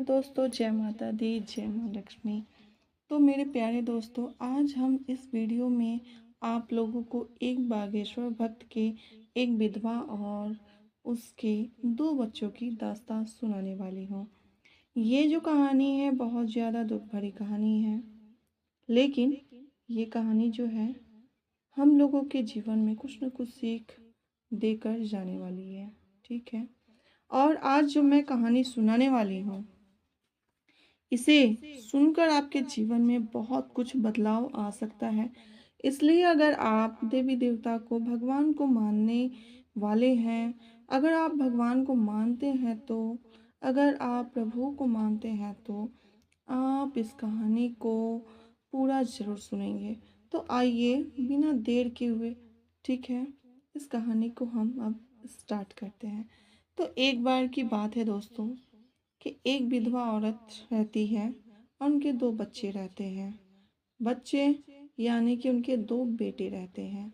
दोस्तों, जय माता दी, जय माँ लक्ष्मी। तो मेरे प्यारे दोस्तों, आज हम इस वीडियो में आप लोगों को एक बागेश्वर भक्त के एक विधवा और उसके दो बच्चों की दास्तान सुनाने वाली हूँ। ये जो कहानी है बहुत ज़्यादा दुख भरी कहानी है, लेकिन ये कहानी जो है हम लोगों के जीवन में कुछ न कुछ सीख देकर जाने वाली है। ठीक है। और आज जो मैं कहानी सुनाने वाली हूँ, इसे सुनकर आपके जीवन में बहुत कुछ बदलाव आ सकता है। इसलिए अगर आप देवी देवता को, भगवान को मानने वाले हैं, अगर आप भगवान को मानते हैं तो, अगर आप प्रभु को मानते हैं तो आप इस कहानी को पूरा ज़रूर सुनेंगे। तो आइए बिना देर के हुए, ठीक है, इस कहानी को हम अब स्टार्ट करते हैं। तो एक बार की बात है दोस्तों कि एक विधवा औरत रहती है और उनके दो बच्चे रहते हैं। बच्चे यानी कि उनके दो बेटे रहते हैं।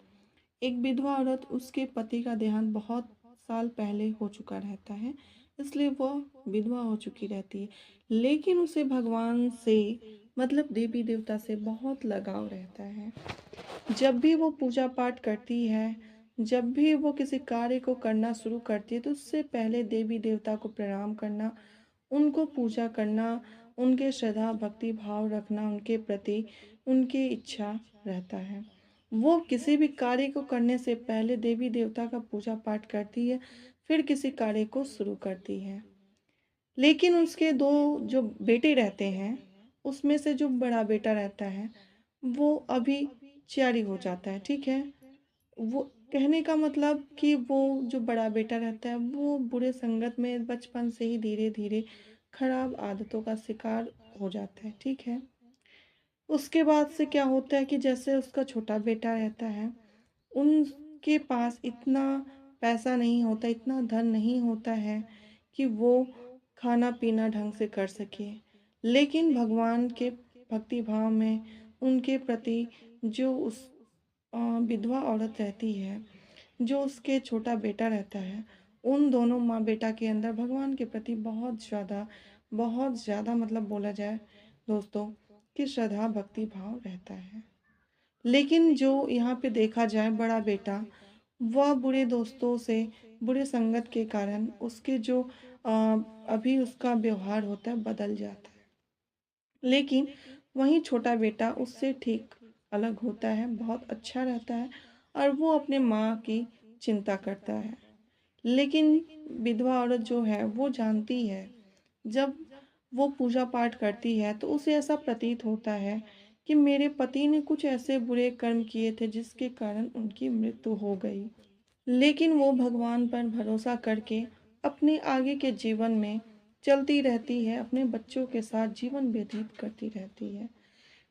एक विधवा औरत, उसके पति का देहांत बहुत साल पहले हो चुका रहता है, इसलिए वह विधवा हो चुकी रहती है। लेकिन उसे भगवान से, मतलब देवी देवता से बहुत लगाव रहता है। जब भी वो पूजा पाठ करती है, जब भी वो किसी कार्य को करना शुरू करती है, तो उससे पहले देवी देवता को प्रणाम करना, उनको पूजा करना, उनके श्रद्धा भक्ति भाव रखना उनके प्रति, उनकी इच्छा रहता है। वो किसी भी कार्य को करने से पहले देवी देवता का पूजा पाठ करती है, फिर किसी कार्य को शुरू करती है। लेकिन उसके दो जो बेटे रहते हैं, उसमें से जो बड़ा बेटा रहता है, वो अभी चियारी हो जाता है। ठीक है। वो कहने का मतलब कि वो जो बड़ा बेटा रहता है, वो बुरे संगत में बचपन से ही धीरे धीरे खराब आदतों का शिकार हो जाता है। ठीक है। उसके बाद से क्या होता है कि जैसे उसका छोटा बेटा रहता है, उनके पास इतना पैसा नहीं होता, इतना धन नहीं होता है कि वो खाना पीना ढंग से कर सके। लेकिन भगवान के भक्ति भाव में उनके प्रति जो उस विधवा औरत रहती है, जो उसके छोटा बेटा रहता है, उन दोनों माँ बेटा के अंदर भगवान के प्रति बहुत ज़्यादा मतलब बोला जाए दोस्तों कि श्रद्धा भक्ति भाव रहता है। लेकिन जो यहाँ पे देखा जाए, बड़ा बेटा वह बुरे दोस्तों से, बुरे संगत के कारण उसके जो अभी उसका व्यवहार होता है बदल जाता है। लेकिन वहीं छोटा बेटा उससे ठीक अलग होता है, बहुत अच्छा रहता है और वो अपने माँ की चिंता करता है। लेकिन विधवा औरत जो है वो जानती है, जब वो पूजा पाठ करती है तो उसे ऐसा प्रतीत होता है कि मेरे पति ने कुछ ऐसे बुरे कर्म किए थे जिसके कारण उनकी मृत्यु हो गई। लेकिन वो भगवान पर भरोसा करके अपने आगे के जीवन में चलती रहती है, अपने बच्चों के साथ जीवन व्यतीत करती रहती है।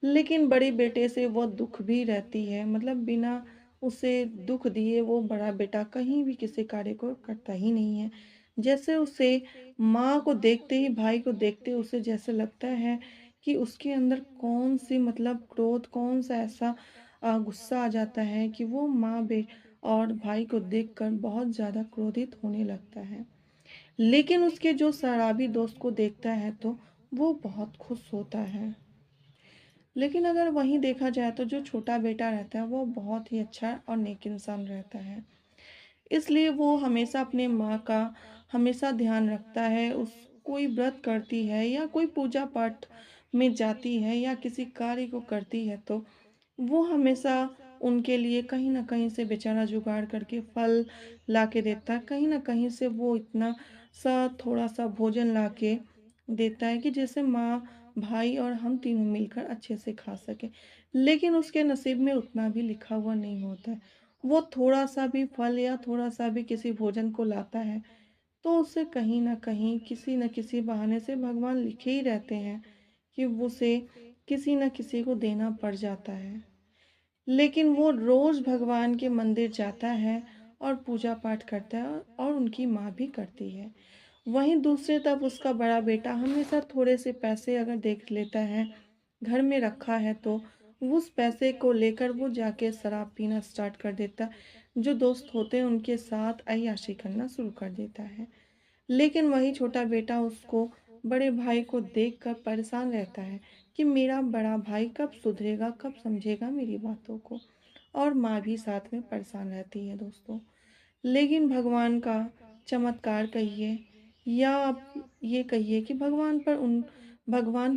लेकिन बड़े बेटे से वो दुख भी रहती है, मतलब बिना उसे दुख दिए वो बड़ा बेटा कहीं भी किसी कार्य को करता ही नहीं है। जैसे उसे माँ को देखते ही, भाई को देखते उसे जैसे लगता है कि उसके अंदर कौन सी मतलब क्रोध, कौन सा ऐसा गुस्सा आ जाता है कि वो माँ बे और भाई को देखकर बहुत ज़्यादा क्रोधित होने लगता है। लेकिन उसके जो शराबी दोस्त को देखता है तो वो बहुत खुश होता है। लेकिन अगर वहीं देखा जाए तो जो छोटा बेटा रहता है वो बहुत ही अच्छा और नेक इंसान रहता है। इसलिए वो हमेशा अपने माँ का हमेशा ध्यान रखता है। उस कोई व्रत करती है या कोई पूजा पाठ में जाती है या किसी कार्य को करती है तो वो हमेशा उनके लिए कहीं न कहीं से बेचारा जुगाड़ करके फल ला के देता है। कहीं न कहीं से वो इतना सा थोड़ा-सा भोजन ला के देता है कि जैसे माँ, भाई और हम तीनों मिलकर अच्छे से खा सकें। लेकिन उसके नसीब में उतना भी लिखा हुआ नहीं होता है। वो थोड़ा-सा भी फल या थोड़ा-सा भी किसी भोजन को लाता है, तो उसे कहीं न कहीं, किसी न किसी बहाने से भगवान लिखे ही रहते हैं कि उसे किसी न किसी को देना पड़ जाता है। लेकिन वो रोज़ भगवान के मंदिर जाता है और पूजा पाठ करता है और उनकी माँ भी करती है। वहीं दूसरी तरफ उसका बड़ा बेटा हमेशा थोड़े से पैसे अगर देख लेता है, घर में रखा है तो उस पैसे को लेकर वो जाके शराब पीना स्टार्ट कर देता है। जो दोस्त होते हैं उनके साथ अय्याशी करना शुरू कर देता है। लेकिन वही छोटा बेटा उसको बड़े भाई को देखकर परेशान रहता है कि मेरा बड़ा भाई कब सुधरेगा, कब समझेगा मेरी बातों को। और माँ भी साथ में परेशान रहती है दोस्तों। लेकिन चमत्कार कहिए या आप ये कहिए कि भगवान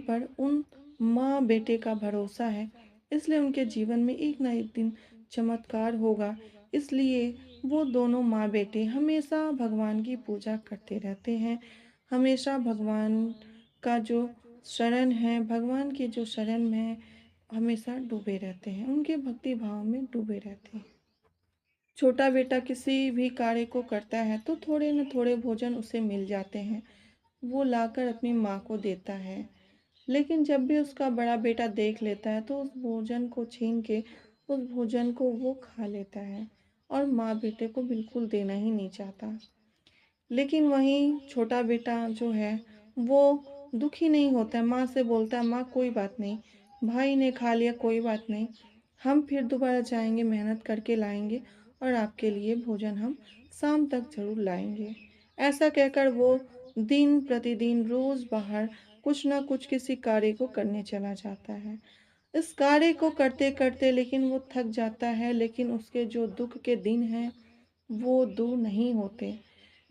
पर उन माँ बेटे का भरोसा है, इसलिए उनके जीवन में एक ना एक दिन चमत्कार होगा। इसलिए वो दोनों माँ बेटे हमेशा भगवान की पूजा करते रहते हैं, हमेशा भगवान का जो शरण है, भगवान के जो शरण में हमेशा डूबे रहते हैं, उनके भक्ति भाव में डूबे रहते हैं। छोटा बेटा किसी भी कार्य को करता है तो थोड़े न थोड़े भोजन उसे मिल जाते हैं, वो लाकर अपनी माँ को देता है। लेकिन जब भी उसका बड़ा बेटा देख लेता है तो उस भोजन को छीन के उस भोजन को वो खा लेता है और माँ बेटे को बिल्कुल देना ही नहीं चाहता। लेकिन वहीं छोटा बेटा जो है वो दुखी नहीं होता है, माँ से बोलता है माँ कोई बात नहीं, भाई ने खा लिया कोई बात नहीं, हम फिर दोबारा जाएंगे, मेहनत करके लाएंगे और आपके लिए भोजन हम शाम तक जरूर लाएंगे। ऐसा कहकर वो दिन प्रतिदिन रोज बाहर कुछ ना कुछ किसी कार्य को करने चला जाता है। इस कार्य को करते करते लेकिन वो थक जाता है, लेकिन उसके जो दुख के दिन हैं वो दूर नहीं होते।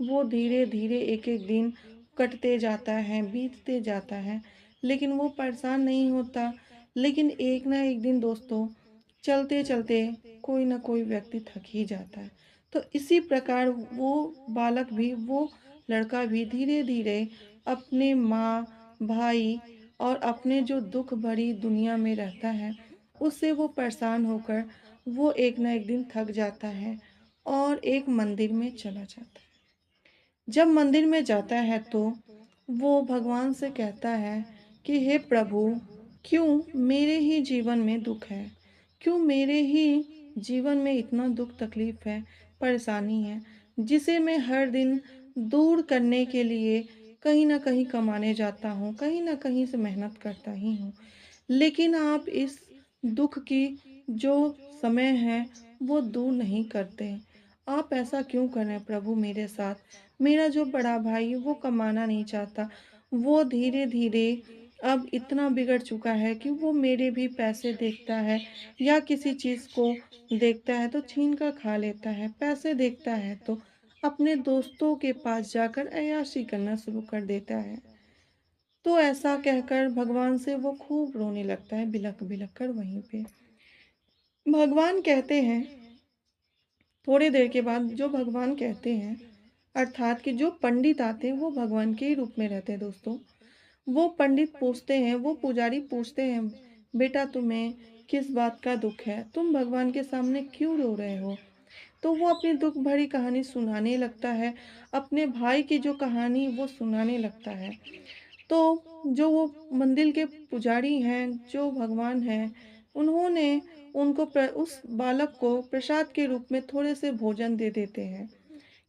वो धीरे धीरे एक एक दिन कटते जाता है, बीतते जाता है, लेकिन वो परेशान नहीं होता। लेकिन एक ना एक दिन दोस्तों, चलते चलते कोई ना कोई व्यक्ति थक ही जाता है। तो इसी प्रकार वो बालक भी, वो लड़का भी धीरे धीरे अपने माँ, भाई और अपने जो दुख भरी दुनिया में रहता है, उससे वो परेशान होकर वो एक ना एक दिन थक जाता है और एक मंदिर में चला जाता है। जब मंदिर में जाता है तो वो भगवान से कहता है कि हे प्रभु, क्यों मेरे ही जीवन में दुख है, क्यों मेरे ही जीवन में इतना दुख तकलीफ है, परेशानी है, जिसे मैं हर दिन दूर करने के लिए कहीं ना कहीं कमाने जाता हूँ, कहीं ना कहीं से मेहनत करता ही हूँ, लेकिन आप इस दुख की जो समय है वो दूर नहीं करते। आप ऐसा क्यों कर रहे हैं प्रभु मेरे साथ? मेरा जो बड़ा भाई वो कमाना नहीं चाहता, वो धीरे धीरे अब इतना बिगड़ चुका है कि वो मेरे भी पैसे देखता है या किसी चीज़ को देखता है तो छीन कर खा लेता है, पैसे देखता है तो अपने दोस्तों के पास जाकर अय्याशी करना शुरू कर देता है। तो ऐसा कहकर भगवान से वो खूब रोने लगता है, बिलख बिलख कर वहीं पे। भगवान कहते हैं, थोड़ी देर के बाद जो भगवान कहते हैं, अर्थात कि जो पंडित आते हैं वो भगवान के ही रूप में रहते हैं दोस्तों। वो पंडित पूछते हैं, वो पुजारी पूछते हैं, बेटा तुम्हें किस बात का दुख है, तुम भगवान के सामने क्यों रो रहे हो? तो वो अपनी दुख भरी कहानी सुनाने लगता है, अपने भाई की जो कहानी वो सुनाने लगता है। तो जो वो मंदिर के पुजारी हैं, जो भगवान हैं, उन्होंने उस बालक को प्रसाद के रूप में थोड़े से भोजन दे देते हैं।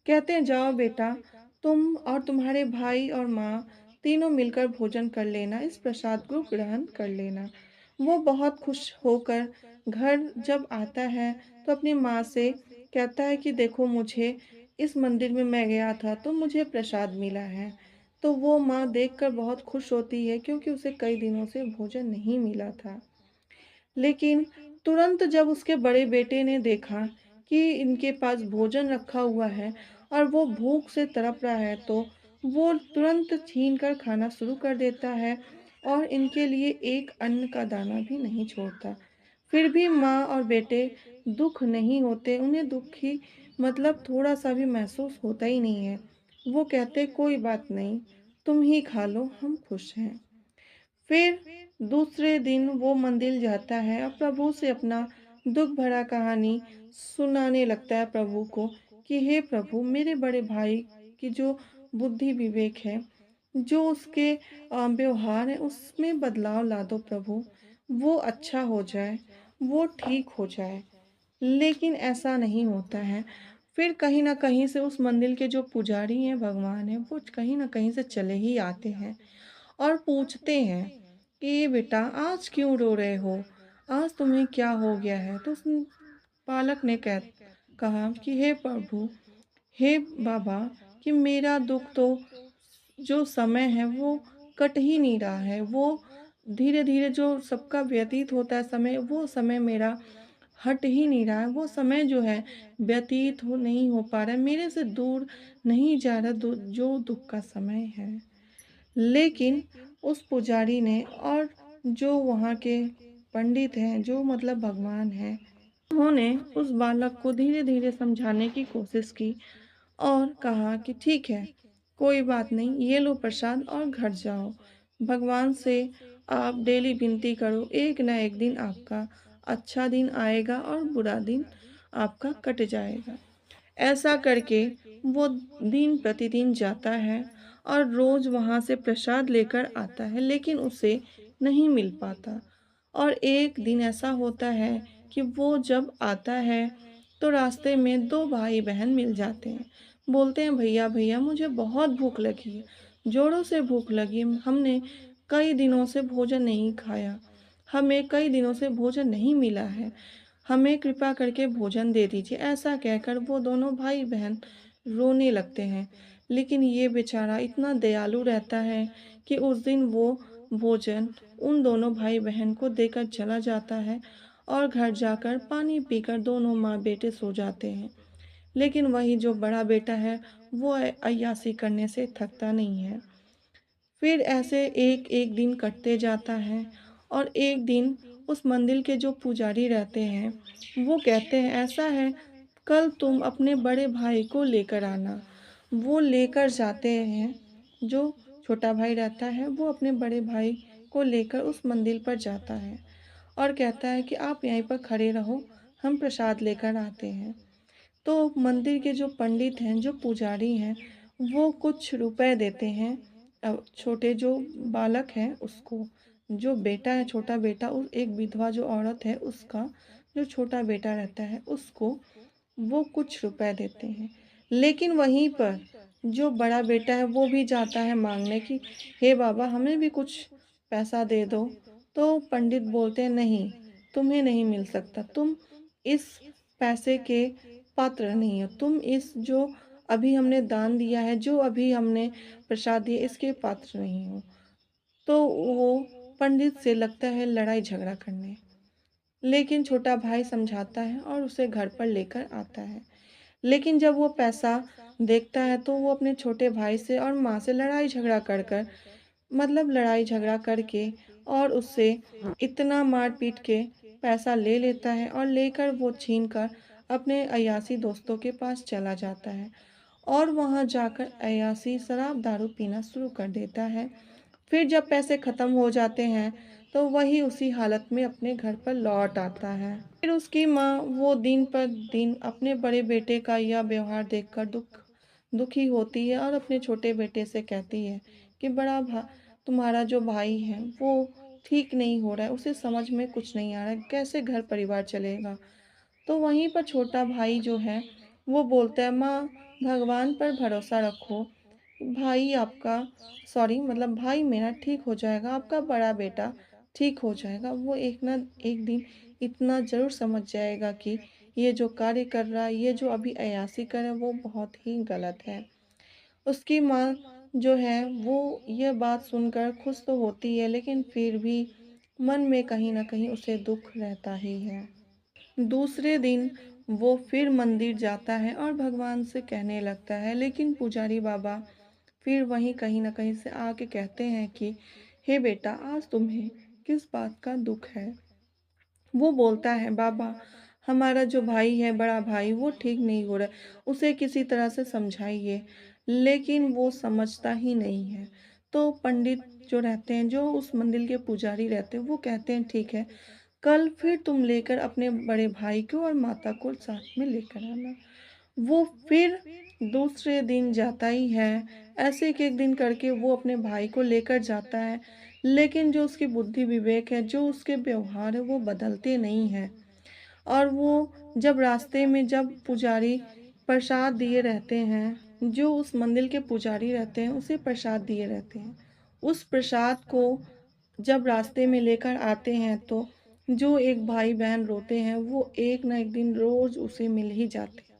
कहते हैं जाओ बेटा, तुम और तुम्हारे भाई और माँ तीनों मिलकर भोजन कर लेना, इस प्रसाद को ग्रहण कर लेना। वो बहुत खुश होकर घर जब आता है तो अपनी माँ से कहता है कि देखो, मुझे इस मंदिर में मैं गया था तो मुझे प्रसाद मिला है। तो वो माँ देखकर बहुत खुश होती है क्योंकि उसे कई दिनों से भोजन नहीं मिला था। लेकिन तुरंत जब उसके बड़े बेटे ने देखा कि इनके पास भोजन रखा हुआ है और वो भूख से तड़प रहा है, तो वो तुरंत छीन कर खाना शुरू कर देता है और इनके लिए एक अन्न का दाना भी नहीं छोड़ता। फिर भी माँ और बेटे दुख नहीं होते, उन्हें दुखी मतलब थोड़ा सा भी महसूस होता ही नहीं है। वो कहते कोई बात नहीं, तुम ही खा लो, हम खुश हैं। फिर दूसरे दिन वो मंदिर जाता है और प्रभु से अपना दुख भरा कहानी सुनाने लगता है प्रभु को कि हे प्रभु, मेरे बड़े भाई की जो बुद्धि विवेक है, जो उसके व्यवहार है, उसमें बदलाव ला दो प्रभु, वो अच्छा हो जाए, वो ठीक हो जाए। लेकिन ऐसा नहीं होता है। फिर कहीं ना कहीं से उस मंदिर के जो पुजारी हैं, भगवान हैं, वो कहीं ना कहीं से चले ही आते हैं और पूछते हैं कि बेटा आज क्यों रो रहे हो, आज तुम्हें क्या हो गया है? तो उस बालक ने कहा कि हे प्रभु, हे बाबा, कि मेरा दुख तो जो समय है वो कट ही नहीं रहा है। वो धीरे-धीरे जो सबका व्यतीत होता है समय, वो समय मेरा हट ही नहीं रहा है। वो समय जो है व्यतीत हो नहीं हो पा रहा है, मेरे से दूर नहीं जा रहा जो दुःख का समय है। लेकिन उस पुजारी ने और जो वहाँ के पंडित हैं, जो मतलब भगवान हैं, उन्होंने उस बालक को धीरे-धीरे समझाने की कोशिश की और कहा कि ठीक है, कोई बात नहीं, ये लो प्रसाद और घर जाओ। भगवान से आप डेली विनती करो, एक ना एक दिन आपका अच्छा दिन आएगा और बुरा दिन आपका कट जाएगा। ऐसा करके वो दिन प्रतिदिन जाता है और रोज वहाँ से प्रसाद लेकर आता है, लेकिन उसे नहीं मिल पाता। और एक दिन ऐसा होता है कि वो जब आता है तो रास्ते में दो भाई बहन मिल जाते हैं। बोलते हैं, भैया भैया मुझे बहुत भूख लगी है, जोरों से भूख लगी है। हमने कई दिनों से भोजन नहीं खाया, हमें कई दिनों से भोजन नहीं मिला है, हमें कृपा करके भोजन दे दीजिए। ऐसा कहकर वो दोनों भाई बहन रोने लगते हैं। लेकिन ये बेचारा इतना दयालु रहता है कि उस दिन वो भोजन उन दोनों भाई बहन को देकर चला जाता है और घर जाकर पानी पीकर दोनों माँ बेटे सो जाते हैं। लेकिन वही जो बड़ा बेटा है वो अय्यासी करने से थकता नहीं है। फिर ऐसे एक एक दिन कटते जाता है और एक दिन उस मंदिर के जो पुजारी रहते हैं वो कहते हैं, ऐसा है कल तुम अपने बड़े भाई को लेकर आना। वो लेकर जाते हैं। जो छोटा भाई रहता है वो अपने बड़े भाई को लेकर उस मंदिर पर जाता है और कहता है कि आप यहीं पर खड़े रहो, हम प्रसाद लेकर आते हैं। तो मंदिर के जो पंडित हैं, जो पुजारी हैं, वो कुछ रुपए देते हैं छोटे जो बालक हैं उसको। जो बेटा है, छोटा बेटा, उस एक विधवा जो औरत है उसका जो छोटा बेटा रहता है उसको वो कुछ रुपए देते हैं। लेकिन वहीं पर जो बड़ा बेटा है वो भी जाता है मांगने की, हे बाबा हमें भी कुछ पैसा दे दो। तो पंडित बोलते हैं, नहीं, तुम्हें नहीं मिल सकता, तुम इस पैसे के पात्र नहीं हो, तुम इस जो अभी हमने दान दिया है, जो अभी हमने प्रसाद दिया, इसके पात्र नहीं हो। तो वो पंडित से लगता है लड़ाई झगड़ा करने। लेकिन छोटा भाई समझाता है और उसे घर पर लेकर आता है। लेकिन जब वो पैसा देखता है तो वो अपने छोटे भाई से और माँ से लड़ाई झगड़ा कर कर मतलब लड़ाई झगड़ा करके और उससे इतना मार पीट के पैसा ले लेता है और लेकर वो छीन कर अपने अयासी दोस्तों के पास चला जाता है और वहाँ जाकर अयासी शराब दारू पीना शुरू कर देता है। फिर जब पैसे खत्म हो जाते हैं तो वही उसी हालत में अपने घर पर लौट आता है। फिर उसकी माँ वो दिन पर दिन अपने बड़े बेटे का यह व्यवहार देखकर दुखी होती है और अपने छोटे बेटे से कहती है कि तुम्हारा जो भाई है वो ठीक नहीं हो रहा है, उसे समझ में कुछ नहीं आ रहा है, कैसे घर परिवार चलेगा। तो वहीं पर छोटा भाई जो है वो बोलता है, माँ भगवान पर भरोसा रखो, भाई आपका सॉरी मतलब भाई मेरा ठीक हो जाएगा, आपका बड़ा बेटा ठीक हो जाएगा। वो एक ना एक दिन इतना ज़रूर समझ जाएगा कि ये जो कार्य कर रहा है, ये जो अभी अय्यासी कर रहा है वो बहुत ही गलत है। उसकी माँ जो है वो ये बात सुनकर खुश तो होती है, लेकिन फिर भी मन में कहीं न कहीं उसे दुःख रहता ही है। दूसरे दिन वो फिर मंदिर जाता है और भगवान से कहने लगता है, लेकिन पुजारी बाबा फिर वहीं कहीं न कहीं से आके कहते हैं कि हे बेटा, आज तुम्हें किस बात का दुःख है? वो बोलता है, बाबा हमारा जो भाई है, बड़ा भाई, वो ठीक नहीं हो रहा है, उसे किसी तरह से समझाइए। लेकिन वो समझता ही नहीं है। तो पंडित जो रहते हैं, जो उस मंदिर के पुजारी रहते हैं, वो कहते हैं, ठीक है, कल फिर तुम लेकर अपने बड़े भाई को और माता को साथ में लेकर आना। वो फिर दूसरे दिन जाता ही है। ऐसे एक-एक दिन करके वो अपने भाई को लेकर जाता है, लेकिन जो उसकी बुद्धि विवेक है, जो उसके व्यवहार है, वो बदलते नहीं हैं। और वो जब रास्ते में जब पुजारी प्रसाद दिए रहते हैं, जो उस मंदिर के पुजारी रहते हैं, उसे प्रसाद दिए रहते हैं। उस प्रसाद को जब रास्ते में लेकर आते हैं तो जो एक भाई-बहन रोते हैं, वो एक ना एक दिन रोज़ उसे मिल ही जाते हैं।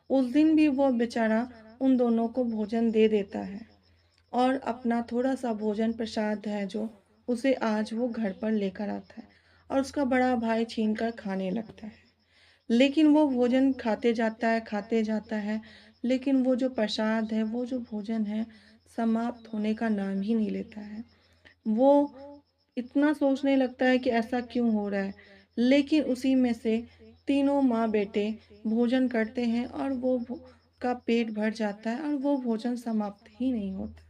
उस दिन भी वो बेचारा उन दोनों को भोजन दे देता है और अपना थोड़ा-सा भोजन प्रसाद है जो, उसे आज वो घर पर लेकर आता है और उसका बड़ा भाई छीन कर खाने लगता है। लेकिन वो भोजन खाते जाता है, लेकिन वो जो प्रसाद है, वो जो भोजन है, समाप्त होने का नाम ही नहीं लेता है। वो इतना सोचने लगता है कि ऐसा क्यों हो रहा है? लेकिन उसी में से तीनों माँ-बेटे भोजन करते हैं और वो भो का पेट भर जाता है और वो भोजन समाप्त ही नहीं होता।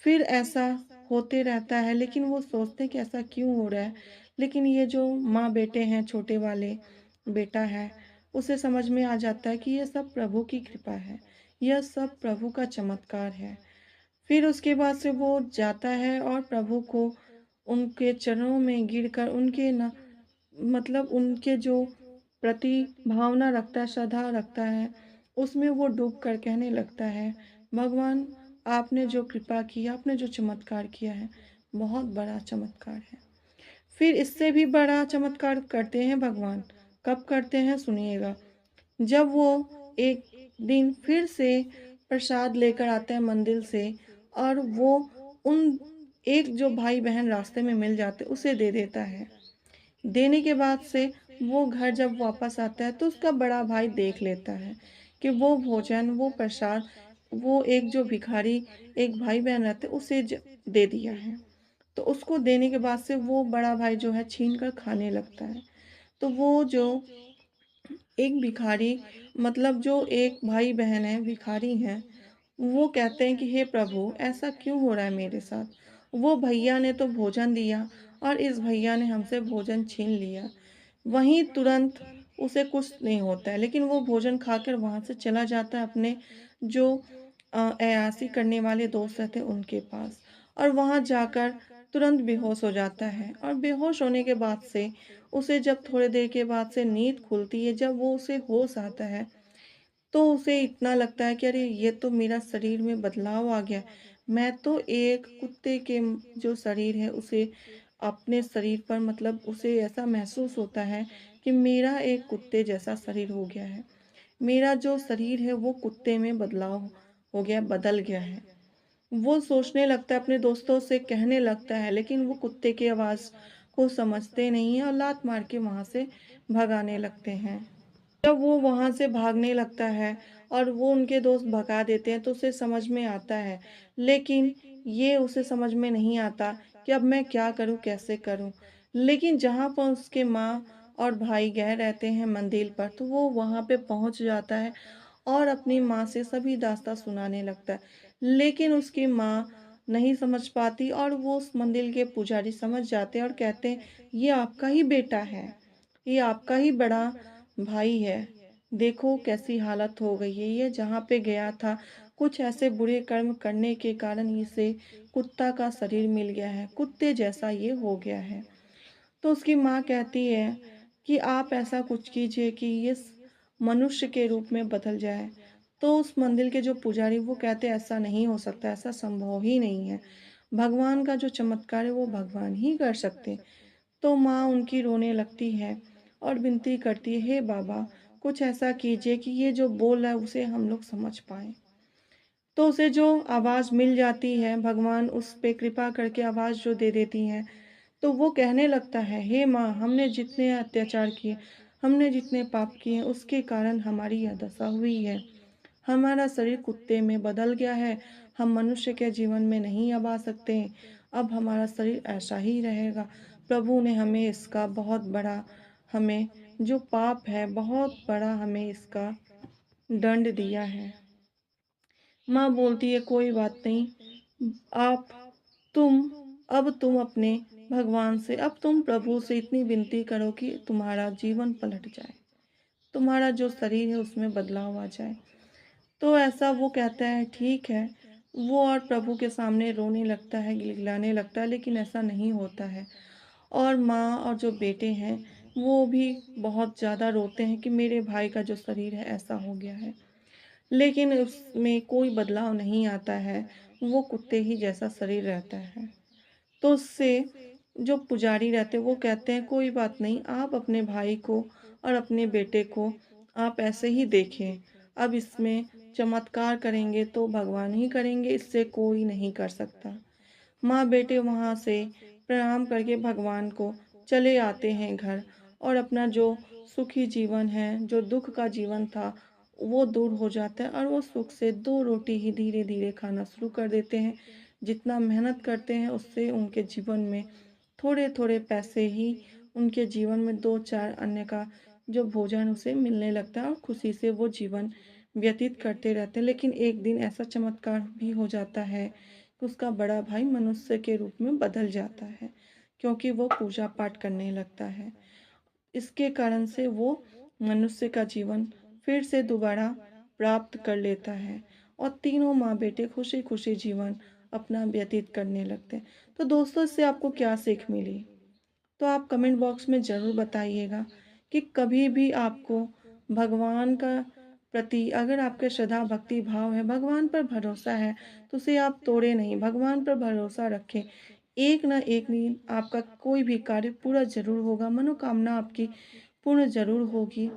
फिर ऐसा होते रहता है, लेकिन वो सोचते हैं कि ऐसा क्यों हो रहा है? लेकिन ये जो माँ-बेटे हैं, छोटे वाले बेटा है, उसे समझ में आ जाता है कि ये सब प्रभु की कृपा है, यह सब प्रभु का चमत्कार है। फिर उसके बाद से वो जाता है और प्रभु को उनके चरणों में गिरकर उनके न मतलब उनके जो प्रति भावना रखता है, श्रद्धा रखता है, उसमें वो डूब कर कहने लगता है, भगवान आपने जो कृपा की, आपने जो चमत्कार किया है, बहुत बड़ा चमत्कार है। फिर इससे भी बड़ा चमत्कार करते हैं भगवान। कब करते हैं सुनिएगा। जब वो एक दिन फिर से प्रसाद लेकर आते हैं मंदिर से और वो उन एक जो भाई-बहन रास्ते में मिल जाते उसे दे देता है। देने के बाद से वो घर जब वापस आता है तो उसका बड़ा भाई देख लेता है कि वो भोजन, वो प्रसाद, वो एक जो भिखारी एक भाई-बहन रहते उसे दे दिया है। तो उसको देने के बाद से वो बड़ा भाई जो है छीन कर खाने लगता है। तो वो जो एक भिखारी मतलब जो एक भाई-बहन है, भिखारी हैं, वो कहते हैं कि हे प्रभु ऐसा क्यों हो रहा है मेरे साथ? वो भैया ने तो भोजन दिया और इस भैया ने हमसे भोजन छीन लिया। वहीं तुरंत उसे कुछ नहीं होता है, लेकिन वो भोजन खाकर वहाँ से चला जाता है अपने जो अय्याशी करने वाले दोस्त रहते हैं उनके पास और वहाँ जाकर तुरंत बेहोश हो जाता है और बेहोश होने के बाद से उसे जब थोड़ी देर के बाद से नींद खुलती है, जब वो उसे होश आता है तो उसे इतना लगता है कि अरे ये तो मेरा शरीर में बदलाव आ गया। मैं तो एक कुत्ते के जो शरीर है उसे अपने शरीर पर मतलब उसे ऐसा महसूस होता है कि मेरा एक कुत्ते जैसा शरीर हो गया है। मेरा जो शरीर है वो कुत्ते में बदलाव हो गया, बदल गया है। वो सोचने लगता है, अपने दोस्तों से कहने लगता है, लेकिन वो कुत्ते की आवाज़ को समझते नहीं हैं और लात मार के वहाँ से भगाने लगते हैं। जब वो वहाँ से भागने लगता है और वो उनके दोस्त भगा देते हैं तो उसे समझ में आता है, लेकिन ये उसे समझ में नहीं आता कि अब मैं क्या करूँ, कैसे करूँ? लेकिन जहाँ पर उसके माँ और भाई गए रहते हैं मंदिर पर तो वो वहाँ पे पहुँच जाता है और अपनी माँ से सभी दास्ताँ सुनाने लगता है। लेकिन उसकी माँ नहीं समझ पाती और वो उस मंदिर के पुजारी समझ जाते हैं और कहते हैं, ये आपका ही बेटा है, ये आपका ही बड़ा भाई है। देखो कैसी हालत हो गई है, ये जहाँ पे गया था, कुछ ऐसे बुरे कर्म करने के कारण इसे कुत्ता का शरीर मिल गया है, कुत्ते जैसा ये हो गया है। तो उसकी माँ कहती है कि आप ऐसा कुछ कीजिए कि ये मनुष्य के रूप में बदल जाए। तो उस मंदिर के जो पुजारी वो कहते हैं ऐसा नहीं हो सकता, ऐसा संभव ही नहीं है। भगवान का जो चमत्कार है वो भगवान ही कर सकते। तो माँ उनकी रोने लगती है और विनती करती है, हे बाबा कुछ ऐसा कीजिए कि ये जो बोल रहा है उसे हम लोग समझ पाएँ। तो उसे जो आवाज़ मिल जाती है, भगवान उस पे कृपा करके आवाज़ जो दे देती हैं, तो वो कहने लगता है, हे माँ हमने जितने अत्याचार किए, हमने जितने पाप किए उसके कारण हमारी यह दशा हुई है। हमारा शरीर कुत्ते में बदल गया है, हम मनुष्य के जीवन में नहीं अब आ सकते, अब हमारा शरीर ऐसा ही रहेगा। प्रभु ने हमें इसका बहुत बड़ा हमें जो पाप है, बहुत बड़ा हमें इसका दंड दिया है। माँ बोलती है कोई बात नहीं, आप तुम तुम अपने भगवान से अब तुम प्रभु से इतनी विनती करो कि तुम्हारा जीवन पलट जाए, तुम्हारा जो शरीर है उसमें बदलाव आ जाए। तो ऐसा वो कहता है ठीक है। वो और प्रभु के सामने रोने लगता है, गिड़गिड़ाने लगता है, लेकिन ऐसा नहीं होता है। और माँ और जो बेटे हैं वो भी बहुत ज़्यादा रोते हैं कि मेरे भाई का जो शरीर है ऐसा हो गया है। लेकिन उसमें कोई बदलाव नहीं आता है, वो कुत्ते ही जैसा शरीर रहता है। तो उससे जो पुजारी रहते हैं वो कहते हैं कोई बात नहीं, आप अपने भाई को और अपने बेटे को आप ऐसे ही देखें, अब इसमें चमत्कार करेंगे तो भगवान ही करेंगे, इससे कोई नहीं कर सकता। माँ बेटे वहाँ से प्रणाम करके भगवान को चले आते हैं घर, और अपना जो सुखी जीवन है, जो दुख का जीवन था, वो दूर हो जाता है और वो सुख से 2 रोटी ही धीरे-धीरे खाना शुरू कर देते हैं। जितना मेहनत करते हैं उससे उनके जीवन में थोड़े-थोड़े पैसे ही उनके जीवन में 2-4 अन्य का जो भोजन उसे मिलने लगता है और खुशी से वो जीवन व्यतीत करते रहते हैं। लेकिन एक दिन ऐसा चमत्कार भी हो जाता है कि उसका बड़ा भाई मनुष्य के रूप में बदल जाता है, क्योंकि वो पूजा पाठ करने लगता है। इसके कारण से वो मनुष्य का जीवन फिर से दोबारा प्राप्त कर लेता है और तीनों माँ बेटे खुशी खुशी जीवन अपना व्यतीत करने लगते हैं। तो दोस्तों, इससे आपको क्या सीख मिली? तो आप कमेंट बॉक्स में ज़रूर बताइएगा कि कभी भी आपको भगवान का प्रति अगर आपके श्रद्धा भक्ति भाव है, भगवान पर भरोसा है, तो उसे आप तोड़े नहीं, भगवान पर भरोसा रखें। एक ना एक दिन आपका कोई भी कार्य पूरा ज़रूर होगा, मनोकामना आपकी पूर्ण ज़रूर होगी।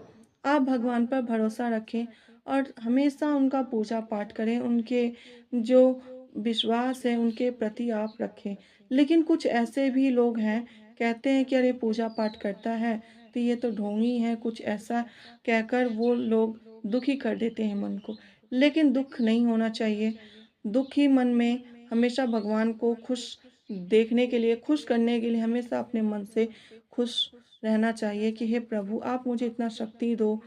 आप भगवान पर भरोसा रखें और हमेशा उनका पूजा पाठ करें, उनके जो विश्वास है उनके प्रति आप रखें। लेकिन कुछ ऐसे भी लोग हैं, कहते हैं कि अरे पूजा पाठ करता है तो ये तो ढोंगी है, कुछ ऐसा कहकर वो लोग दुखी कर देते हैं मन को। लेकिन दुख नहीं होना चाहिए। दुखी मन में हमेशा भगवान को खुश देखने के लिए, खुश करने के लिए हमेशा अपने मन से खुश रहना चाहिए कि हे प्रभु, आप मुझे इतना शक्ति दो,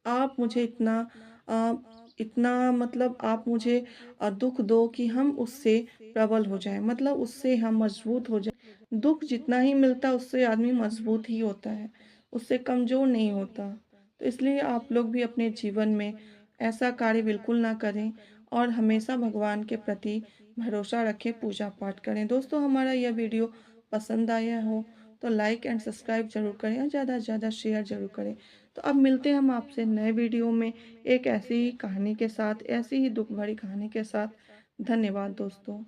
आप मुझे इतना अ, इतना मतलब आप मुझे दुख दो कि हम उससे प्रबल हो जाएँ, मतलब उससे हम मजबूत हो जाएँ। दुःख जितना ही मिलता है उससे आदमी मजबूत ही होता है, उससे कमज़ोर नहीं होता। तो इसलिए आप लोग भी अपने जीवन में ऐसा कार्य बिल्कुल ना करें और हमेशा भगवान के प्रति भरोसा रखें, पूजा पाठ करें। दोस्तों, हमारा यह वीडियो पसंद आया हो तो लाइक एंड सब्सक्राइब ज़रूर करें और ज़्यादा से ज़्यादा शेयर ज़रूर करें। तो अब मिलते हैं हम आपसे नए वीडियो में एक ऐसी ही कहानी के साथ, ऐसी ही दुःख भरी कहानी के साथ। धन्यवाद दोस्तों।